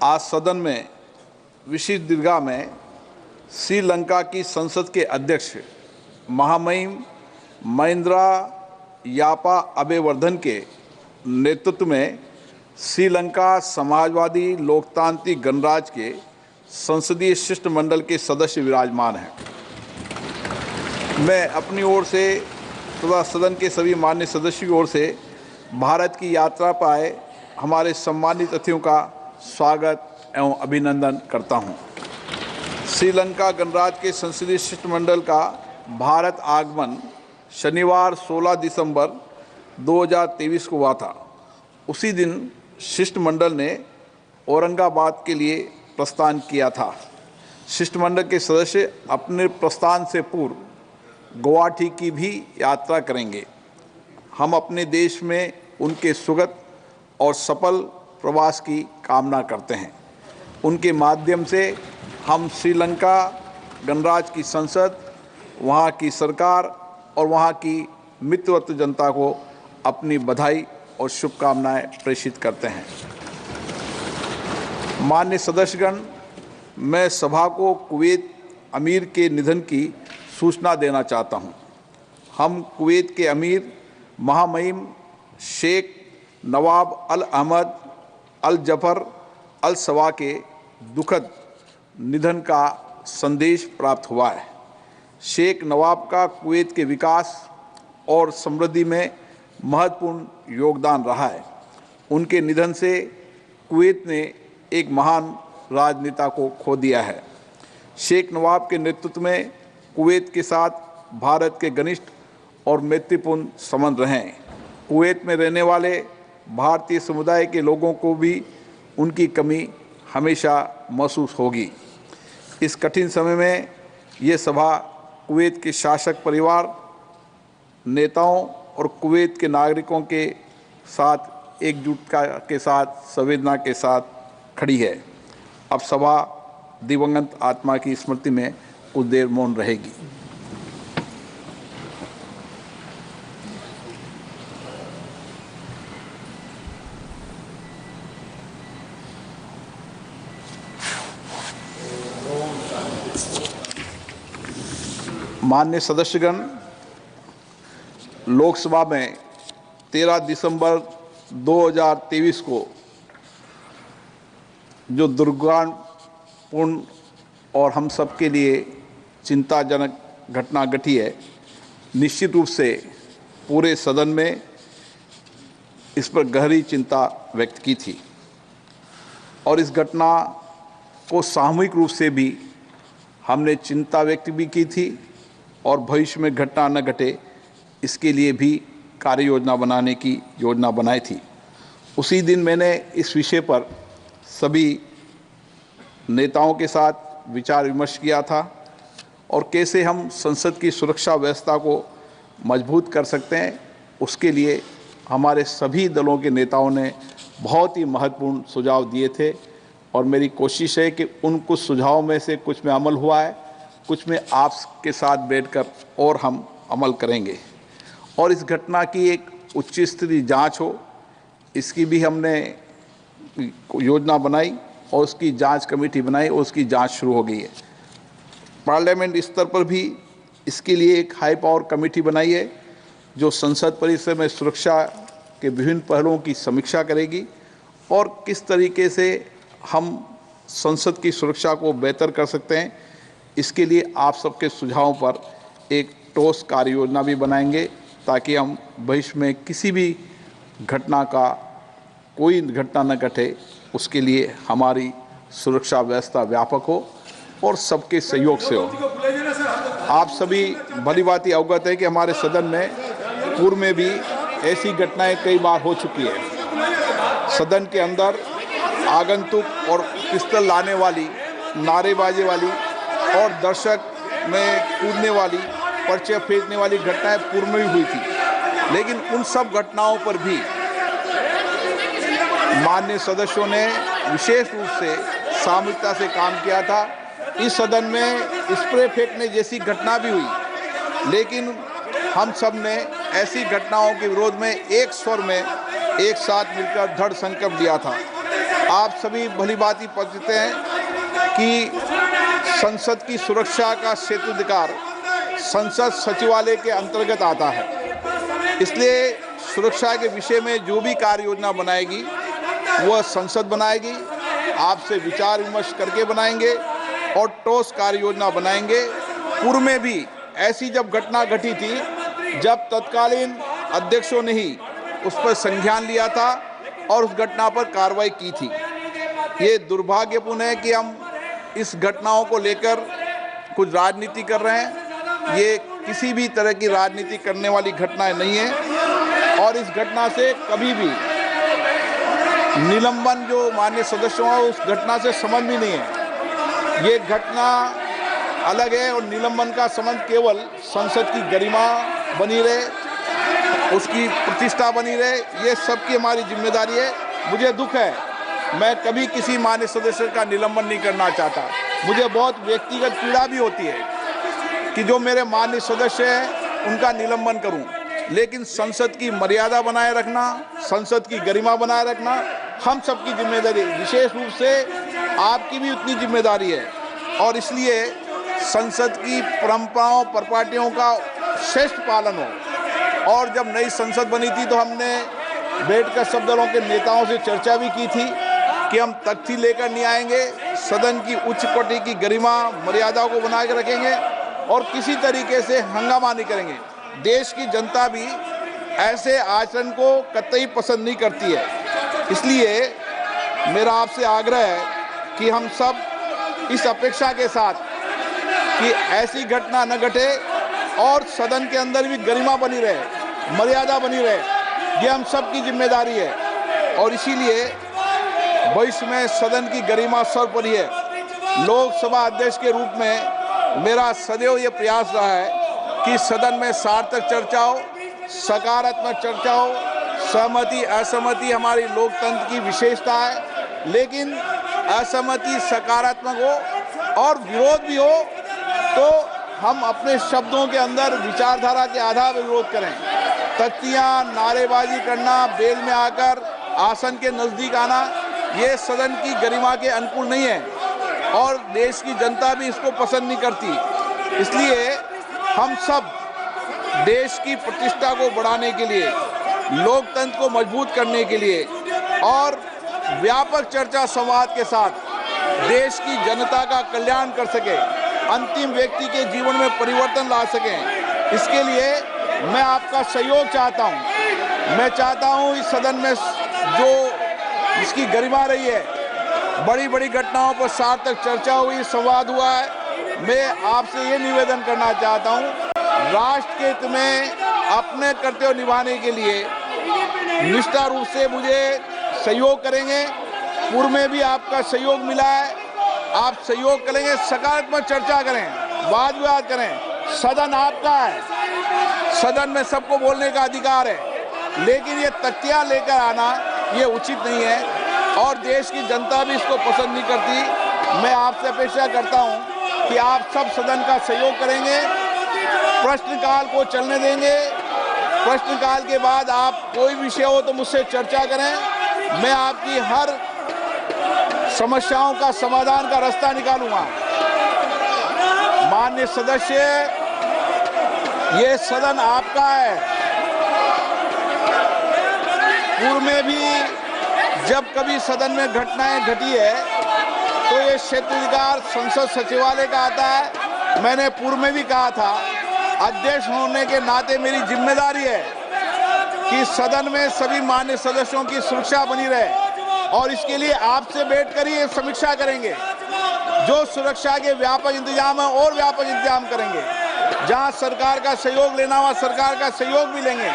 आज सदन में विशेष दीर्घा में श्रीलंका की संसद के अध्यक्ष महामहिम महिंद्रा यापा अबेवर्धन के नेतृत्व में श्रीलंका समाजवादी लोकतांत्रिक गणराज्य के संसदीय शिष्टमंडल के सदस्य विराजमान हैं। मैं अपनी ओर से तथा सदन के सभी मान्य सदस्यों की ओर से भारत की यात्रा पर आए हमारे सम्मानित अतिथियों का स्वागत एवं अभिनंदन करता हूं। श्रीलंका गणराज्य के संसदीय शिष्टमंडल का भारत आगमन शनिवार 16 दिसंबर 2023 को हुआ था। उसी दिन शिष्टमंडल ने औरंगाबाद के लिए प्रस्थान किया था। शिष्टमंडल के सदस्य अपने प्रस्थान से पूर्व गुवाहाटी की भी यात्रा करेंगे। हम अपने देश में उनके सुगत और सफल प्रवास की कामना करते हैं। उनके माध्यम से हम श्रीलंका गणराज्य की संसद, वहाँ की सरकार और वहाँ की मित्रवत जनता को अपनी बधाई और शुभकामनाएं प्रेषित करते हैं। मान्य सदस्यगण, मैं सभा को कुवैत अमीर के निधन की सूचना देना चाहता हूं। हम कुवैत के अमीर महामहिम शेख नवाब अल अहमद अल जफर अल सवा के दुखद निधन का संदेश प्राप्त हुआ है। शेख नवाब का कुवैत के विकास और समृद्धि में महत्वपूर्ण योगदान रहा है। उनके निधन से कुवैत ने एक महान राजनेता को खो दिया है। शेख नवाब के नेतृत्व में कुवैत के साथ भारत के घनिष्ठ और मैत्रीपूर्ण संबंध रहे हैं। कुवैत में रहने वाले भारतीय समुदाय के लोगों को भी उनकी कमी हमेशा महसूस होगी। इस कठिन समय में ये सभा कुवैत के शासक परिवार, नेताओं और कुवैत के नागरिकों के साथ एकजुटता के साथ संवेदना के साथ खड़ी है। अब सभा दिवंगत आत्मा की स्मृति में कुछ देर मौन रहेगी। माननीय सदस्यगण, लोकसभा में 13 दिसंबर 2023 को जो दुर्भाग्यपूर्ण और हम सब के लिए चिंताजनक घटना घटी है, निश्चित रूप से पूरे सदन में इस पर गहरी चिंता व्यक्त की थी और इस घटना को सामूहिक रूप से भी हमने चिंता व्यक्त भी की थी और भविष्य में घटना न घटे इसके लिए भी कार्य योजना बनाने की योजना बनाई थी। उसी दिन मैंने इस विषय पर सभी नेताओं के साथ विचार विमर्श किया था और कैसे हम संसद की सुरक्षा व्यवस्था को मजबूत कर सकते हैं, उसके लिए हमारे सभी दलों के नेताओं ने बहुत ही महत्वपूर्ण सुझाव दिए थे और मेरी कोशिश है कि उन कुछ सुझावों में से कुछ में अमल हुआ है, कुछ में आपके साथ बैठकर और हम अमल करेंगे और इस घटना की एक उच्च स्तरीय जांच हो, इसकी भी हमने योजना बनाई और उसकी जांच कमेटी बनाई और उसकी जांच शुरू हो गई है। पार्लियामेंट स्तर पर भी इसके लिए एक हाई पावर कमेटी बनाई है जो संसद परिसर में सुरक्षा के विभिन्न पहलुओं की समीक्षा करेगी और किस तरीके से हम संसद की सुरक्षा को बेहतर कर सकते हैं, इसके लिए आप सबके सुझावों पर एक ठोस कार्य योजना भी बनाएंगे ताकि हम भविष्य में किसी भी घटना का कोई घटना न घटे, उसके लिए हमारी सुरक्षा व्यवस्था व्यापक हो और सबके सहयोग से हो। आप सभी भली भांति अवगत है कि हमारे सदन में पूर्व में भी ऐसी घटनाएं कई बार हो चुकी है। सदन के अंदर आगंतुक और पिस्तौल लाने वाली, नारेबाजी वाली और दर्शक में कूदने वाली, पर्चे फेंकने वाली घटनाएं पूर्व में भी हुई थी, लेकिन उन सब घटनाओं पर भी माननीय सदस्यों ने विशेष रूप से सामूहिकता से काम किया था। इस सदन में स्प्रे फेंकने जैसी घटना भी हुई, लेकिन हम सब ने ऐसी घटनाओं के विरोध में एक स्वर में एक साथ मिलकर दृढ़ संकल्प लिया था आप सभी भलीभांति परिचित हैं कि संसद की सुरक्षा का क्षेत्राधिकार संसद सचिवालय के अंतर्गत आता है। इसलिए सुरक्षा के विषय में जो भी कार्य योजना बनाएगी वह संसद बनाएगी, आपसे विचार विमर्श करके बनाएंगे और ठोस कार्य योजना बनाएंगे। पूर्व में भी ऐसी जब घटना घटी थी जब तत्कालीन अध्यक्षों ने ही उस पर संज्ञान लिया था और उस घटना पर कार्रवाई की थी। ये दुर्भाग्यपूर्ण है कि हम इस घटनाओं को लेकर कुछ राजनीति कर रहे हैं। ये किसी भी तरह की राजनीति करने वाली घटनाएं नहीं है और इस घटना से कभी भी निलंबन जो माननीय सदस्यों है उस घटना से संबंध भी नहीं है। ये घटना अलग है और निलंबन का संबंध केवल संसद की गरिमा बनी रहे, उसकी प्रतिष्ठा बनी रहे, ये सबकी हमारी जिम्मेदारी है। मुझे दुख है, मैं कभी किसी माननीय सदस्य का निलंबन नहीं करना चाहता। मुझे बहुत व्यक्तिगत पीड़ा भी होती है कि जो मेरे माननीय सदस्य हैं उनका निलंबन करूं, लेकिन संसद की मर्यादा बनाए रखना, संसद की गरिमा बनाए रखना हम सबकी जिम्मेदारी है। विशेष रूप से आपकी भी उतनी जिम्मेदारी है और इसलिए संसद की परंपराओं परिपाटियों का श्रेष्ठ पालन हो। और जब नई संसद बनी थी तो हमने बैठकर सब दलों के नेताओं से चर्चा भी की थी कि हम तख्ती लेकर नहीं आएंगे, सदन की उच्च कोटि की गरिमा मर्यादा को बना के रखेंगे और किसी तरीके से हंगामा नहीं करेंगे। देश की जनता भी ऐसे आचरण को कतई पसंद नहीं करती है। इसलिए मेरा आपसे आग्रह है कि हम सब इस अपेक्षा के साथ कि ऐसी घटना न घटे और सदन के अंदर भी गरिमा बनी रहे, मर्यादा बनी रहे, ये हम सब की जिम्मेदारी है। और इसीलिए भविष्य में सदन की गरिमा सर्वोपरि है। लोकसभा अध्यक्ष के रूप में मेरा सदैव ये प्रयास रहा है कि सदन में सार्थक चर्चा हो, सकारात्मक चर्चा हो। सहमति असहमति हमारी लोकतंत्र की विशेषता है, लेकिन असहमति सकारात्मक हो और विरोध भी हो तो हम अपने शब्दों के अंदर विचारधारा के आधार पर विरोध करें। तख्तियां, नारेबाजी करना, बेल में आकर आसन के नज़दीक आना, ये सदन की गरिमा के अनुकूल नहीं है और देश की जनता भी इसको पसंद नहीं करती। इसलिए हम सब देश की प्रतिष्ठा को बढ़ाने के लिए, लोकतंत्र को मजबूत करने के लिए और व्यापक चर्चा संवाद के साथ देश की जनता का कल्याण कर सके, अंतिम व्यक्ति के जीवन में परिवर्तन ला सकें, इसके लिए मैं आपका सहयोग चाहता हूं। मैं चाहता हूं इस सदन में जो इसकी गरिमा रही है, बड़ी बड़ी घटनाओं पर सार्थक चर्चा हुई, संवाद हुआ है। मैं आपसे ये निवेदन करना चाहता हूं, राष्ट्र के हित में अपने कर्तव्य निभाने के लिए निष्ठा रूप से मुझे सहयोग करेंगे। पूर्व में भी आपका सहयोग मिला है, आप सहयोग करेंगे, सकारात्मक चर्चा करें, वाद विवाद करें। सदन आपका है, सदन में सबको बोलने का अधिकार है, लेकिन ये तख्तियां लेकर आना ये उचित नहीं है और देश की जनता भी इसको पसंद नहीं करती। मैं आपसे अपेक्षा करता हूं कि आप सब सदन का सहयोग करेंगे, प्रश्नकाल को चलने देंगे। प्रश्नकाल के बाद आप कोई विषय हो तो मुझसे चर्चा करें, मैं आपकी हर समस्याओं का समाधान का रास्ता निकालूंगा। माननीय सदस्य, ये सदन आपका है। पूर्व में भी जब कभी सदन में घटनाएं घटी है तो ये क्षेत्राधिकार संसद सचिवालय का आता है। मैंने पूर्व में भी कहा था, अध्यक्ष होने के नाते मेरी जिम्मेदारी है कि सदन में सभी माननीय सदस्यों की सुरक्षा बनी रहे और इसके लिए आपसे बैठकर ही समीक्षा करेंगे। जो सुरक्षा के व्यापक इंतजाम है और व्यापक इंतजाम करेंगे। जहां सरकार का सहयोग लेना हुआ सरकार का सहयोग भी लेंगे,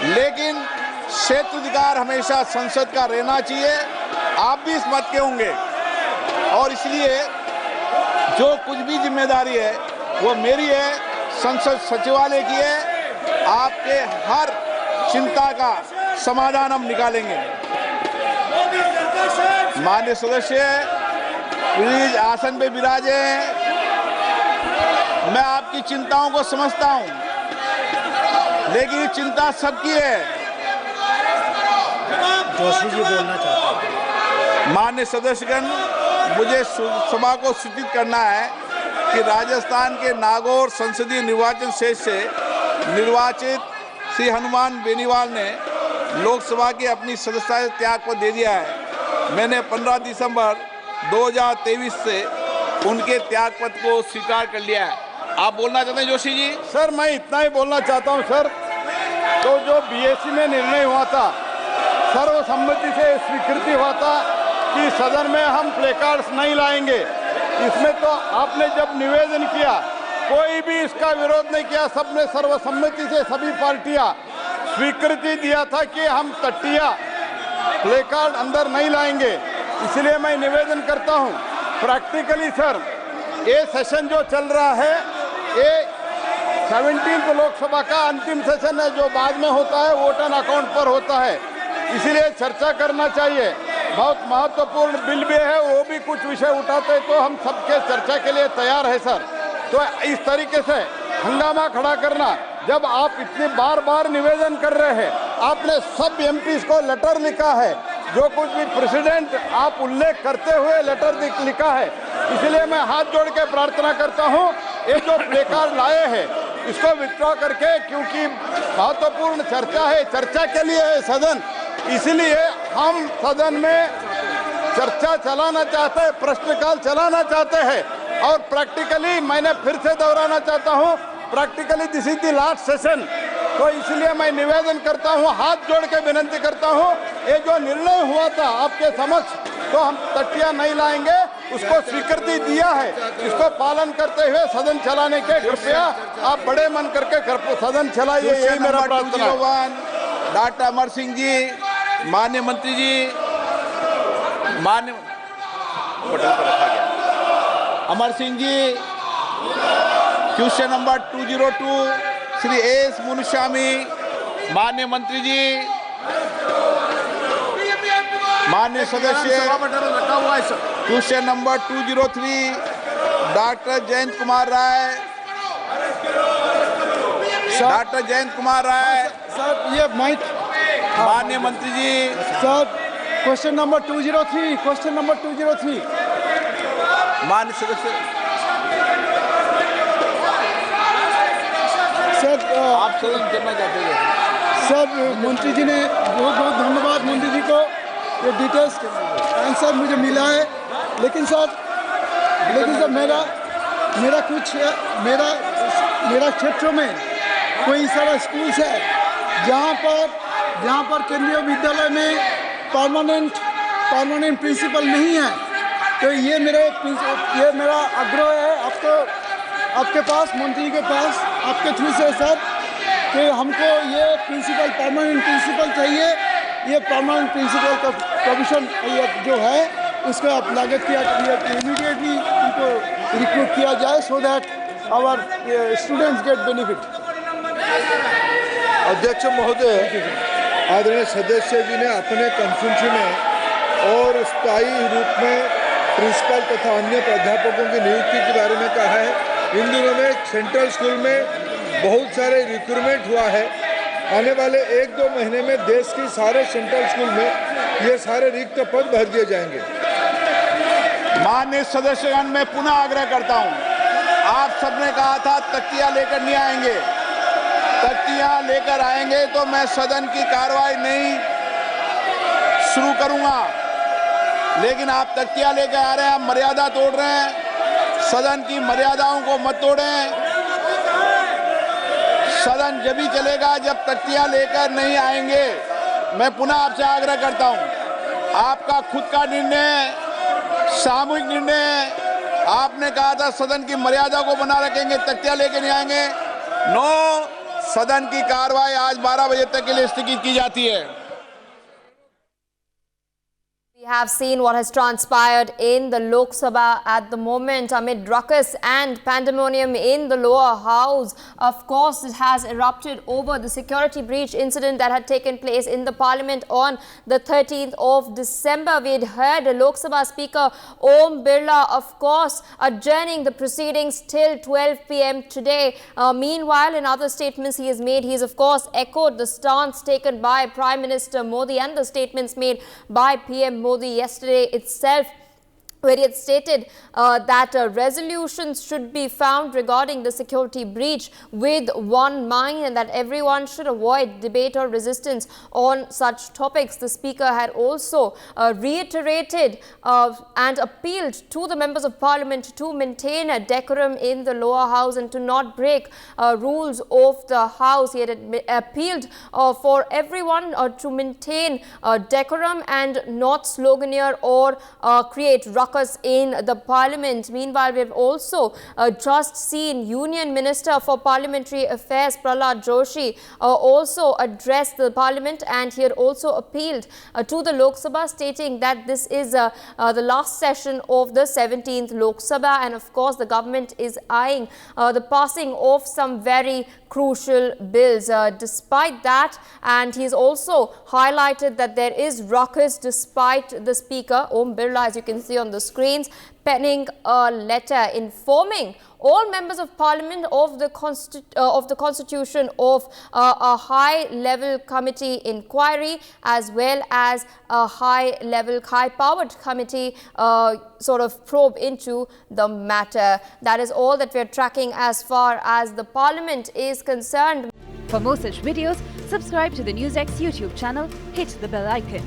लेकिन क्षेत्राधिकार हमेशा संसद का रहना चाहिए। आप भी इस मत के होंगे और इसलिए जो कुछ भी जिम्मेदारी है वो मेरी है, संसद सचिवालय की है। आपके हर चिंता का समाधान हम निकालेंगे। माननीय सदस्य प्लीज आसन पे विराजे। मैं आपकी चिंताओं को समझता हूं, लेकिन चिंता सबकी है। जोशी जी बोलना चाहते हैं। मान्य सदस्यगण, मुझे सभा को सूचित करना है कि राजस्थान के नागौर संसदीय निर्वाचन क्षेत्र से निर्वाचित श्री हनुमान बेनीवाल ने लोकसभा की अपनी सदस्यता से त्याग पत्र दे दिया है। मैंने 15 दिसंबर 2023 से उनके त्याग पत्र को स्वीकार कर लिया है। आप बोलना चाहते हैं जोशी जी? सर, मैं इतना ही बोलना चाहता हूं सर, तो जो बीएससी में निर्णय हुआ था, सर्वसम्मति से स्वीकृति हुआ था कि सदन में हम प्लेकार्ड्स नहीं लाएंगे। इसमें तो आपने जब निवेदन किया, कोई भी इसका विरोध नहीं किया, सबने सर्वसम्मति से सभी पार्टियां स्वीकृति दिया था कि हम तट्टिया प्लेकार्ड अंदर नहीं लाएंगे। इसलिए मैं निवेदन करता हूं, प्रैक्टिकली सर, ये सेशन जो चल रहा है, ये 17वीं लोकसभा का अंतिम सेशन है, जो बाद में होता है वोट एंड अकाउंट पर होता है। इसलिए चर्चा करना चाहिए। बहुत महत्वपूर्ण बिल भी है, वो भी कुछ विषय उठाते तो हम सबके चर्चा के लिए तैयार है सर। तो इस तरीके से हंगामा खड़ा करना, जब आप इतनी बार बार निवेदन कर रहे हैं, आपने सब एमपीज को लेटर लिखा है, जो कुछ भी प्रेसिडेंट आप उल्लेख करते हुए लेटर लिखा है। इसलिए मैं हाथ जोड़ के प्रार्थना करता हूं, ये जो प्लेकार्ड लाए हैं इसको विथड्रॉ करके, क्योंकि महत्वपूर्ण चर्चा है, चर्चा के लिए है सदन, इसलिए हम सदन में चर्चा चलाना चाहते हैं, प्रश्नकाल चलाना चाहते हैं। और प्रैक्टिकली मैंने फिर से दोहराना चाहता हूं, practically this is the last session. तो इसलिए मैं निवेदन करता हूं, हाथ जोड़ के विनंती करता हूं, ये जो निर्णय हुआ था आपके समक्ष, तो हम तट्टिया नहीं लाएंगे, उसको स्वीकृति दिया है, इसको पालन करते हुए सदन चलाने के कृपया आप बड़े मन करके सदन चलाइए, यही मेरा प्रार्थना है। डॉक्टर अमर सिंह जी, माननीय मंत्री जी, माननीय बटन पर रखा गया। Amar Singh ji, question number 202 Shri S Munuswamy, माननीय मंत्री जी, माननीय सदस्य, question number 203 doctor Jayant Kumar Rai, doctor Jayant Kumar Rai. Sir, ये माइक, माननीय मंत्री जी। Sir, question number 203, question number 203। माननीय सदस्य, सर, आप सदन करना चाहते हैं? सर, मंत्री जी ने बहुत बहुत धन्यवाद मंत्री जी को, ये डिटेल्स आंसर मुझे मिला है। लेकिन सर मेरा क्षेत्र में कोई सारा स्कूल्स है जहाँ पर केंद्रीय विद्यालय में परमानेंट प्रिंसिपल नहीं है। तो ये मेरा आग्रह है आपके पास, मंत्री के पास, आपके थ्रू से सर, कि हमको ये परमानेंट प्रिंसिपल चाहिए। ये परमानेंट प्रिंसिपल का प्रोविजन जो है उसको आप लागत किया, इमीडिएटली उनको रिक्रूट किया जाए, so that our students get benefit. अध्यक्ष महोदय, आदरणीय सदस्य जी ने अपने कॉन्फ्रेंस में और स्थायी रूप में प्रिंसिपल तथा अन्य प्राध्यापकों की नियुक्ति के बारे में कहा है। इन दिनों में सेंट्रल स्कूल में बहुत सारे रिक्रूटमेंट हुआ है। आने वाले 1-2 महीने में देश के सारे सेंट्रल स्कूल में ये सारे रिक्त पद भर दिए जाएंगे। माननीय सदस्यगण, मैं पुनः आग्रह करता हूं, आप सबने कहा था तख्तियां लेकर नहीं आएंगे। तख्तियां लेकर आएंगे तो मैं सदन की कार्रवाई नहीं शुरू करूंगा, लेकिन आप तख्तियां लेकर आ रहे हैं, आप मर्यादा तोड़ रहे हैं। सदन की मर्यादाओं को मत तोड़ें। सदन जब भी चलेगा जब तख्तियां लेकर नहीं आएंगे। मैं पुनः आपसे आग्रह करता हूं, आपका खुद का निर्णय, सामूहिक निर्णय, आपने कहा था सदन की मर्यादा को बना रखेंगे, तख्तियां लेकर नहीं आएंगे। नो, सदन की कार्रवाई आज 12 बजे तक के लिए स्थगित की जाती है। We have seen what has transpired in the Lok Sabha at the moment amid ruckus and pandemonium in the lower house. Of course, it has erupted over the security breach incident that had taken place in the parliament on the 13th of December. We had heard Lok Sabha Speaker Om Birla, of course, adjourning the proceedings till 12 p.m. today. Meanwhile, in other statements he has made, he has of course echoed the stance taken by Prime Minister Modi and the statements made by PM Modi Modi yesterday itself, where he had stated that resolutions should be found regarding the security breach with one mind, and that everyone should avoid debate or resistance on such topics. The Speaker had also reiterated and appealed to the members of Parliament to maintain a decorum in the lower house and to not break rules of the house. He had appealed for everyone to maintain decorum and not sloganeer or create ruckus in the Parliament. Meanwhile, we have also just seen Union Minister for Parliamentary Affairs Prahlad Joshi also address the Parliament, and he had also appealed to the Lok Sabha, stating that this is the last session of the 17th Lok Sabha, and of course the government is eyeing the passing of some very crucial bills. Despite that, and he's also highlighted that there is ruckus despite the Speaker Om Birla, as you can see on the screens, penning a letter informing all members of Parliament of the constitution of a high-level committee inquiry, as well as a high-level, high-powered committee sort of probe into the matter. That is all that we are tracking as far as the Parliament is concerned. For more such videos, subscribe to the NewsX YouTube channel, hit the bell icon.